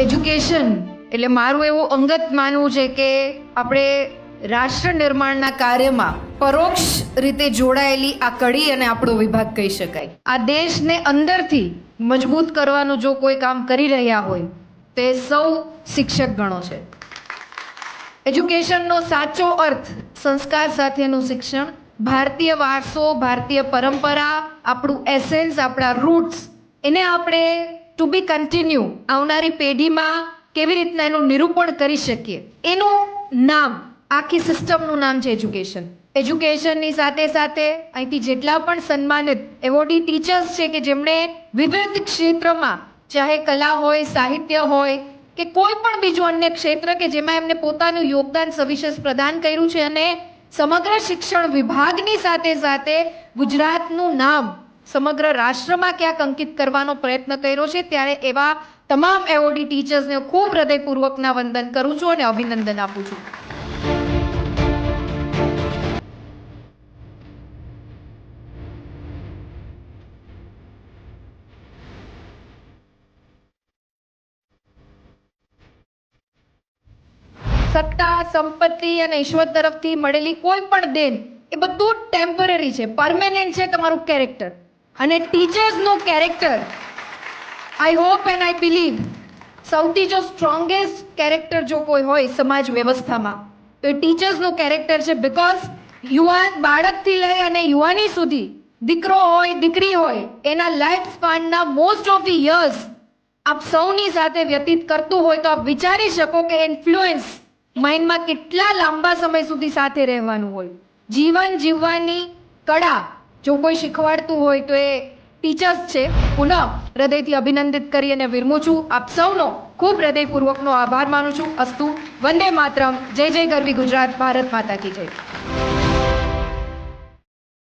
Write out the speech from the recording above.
Education એટલે મારું એવું અંગત માનવું છે કે આપણે રાષ્ટ્ર નિર્માણના કાર્યમાં પરોક્ષ રીતે જોડાયેલી આ કડી અને આપણો વિભાગ કહી શકાય. આ દેશને અંદરથી મજબૂત કરવાનું જો કોઈ કામ કરી રહ્યા હોય તે સૌ શિક્ષક ગણો છે. એજ્યુકેશનનો સાચો અર્થ સંસ્કાર સાથેનું શિક્ષણ, ભારતીય વારસો, ભારતીય પરંપરા, આપણું એસેન્સ, આપણા રૂટ્સ, એને આપણે ટુ બી કન્ટિન્યુ આવનારી પેઢીમાં કેવી રીતના એનું નિરૂપણ કરી શકીએ એનું નામ, આખી સિસ્ટમનું નામ છે એજ્યુકેશન. એજ્યુકેશનની સાથે સાથે અહીંથી જેટલા પણ સન્માનિત એવોર્ડી ટીચર્સ છે કે જેમણે વિવિધ ક્ષેત્રમાં, ચાહે કલા હોય, સાહિત્ય હોય કે કોઈ પણ બીજું અન્ય ક્ષેત્ર કે જેમાં એમને પોતાનું યોગદાન સવિશેષ પ્રદાન કર્યું છે અને સમગ્ર શિક્ષણ વિભાગની સાથે સાથે ગુજરાતનું નામ સમગ્ર રાષ્ટ્રમાં ક્યાંક અંકિત કરવાનો પ્રયત્ન કર્યો છે, ત્યારે એવા તમામ એવોર્ડી ટીચર્સને ખૂબ હૃદયપૂર્વકના વંદન કરું છું અને અભિનંદન આપું છું. સત્તા, સંપત્તિ અને ઈશ્વર તરફથી મળેલી કોઈ પણ દેન એ બધું ટેમ્પરરી છે, પરમેનન્ટ છે તમારું કેરેક્ટર. અને ટીચર્સનું character I hope and I believe સૌથી જો સ્ટ્રોંગેસ્ટ કેરેક્ટર જો કોઈ હોય સમાજ વ્યવસ્થામાં તો એ ટીચર્સનું કેરેક્ટર છે. બિકોઝ યુવાન બાળકથી લઈ અને યુવાની સુધી, દીકરો હોય, દીકરી હોય, એના લાઈફ સ્પાનના મોસ્ટ ઓફ ધી યર્સ આપ સૌની સાથે વ્યતીત કરતું હોય તો આપ વિચારી શકો કે ઇન્ફ્લુઅન્સ માઇન્ડમાં કેટલા લાંબા સમય સુધી સાથે રહેવાનું હોય. જીવન જીવવાની કળા જો કોઈ શીખવાડતું હોય તો એ ટીચર્સ છે. પુનઃ હૃદયથી અભિનંદિત કરી અને વિરમું છું. આપ સૌનો ખૂબ હૃદયપૂર્વકનો આભાર માનું છું. અસ્તુ. વંદે માતરમ. જય જય ગરવી ગુજરાત. ભારત માતા કી જય.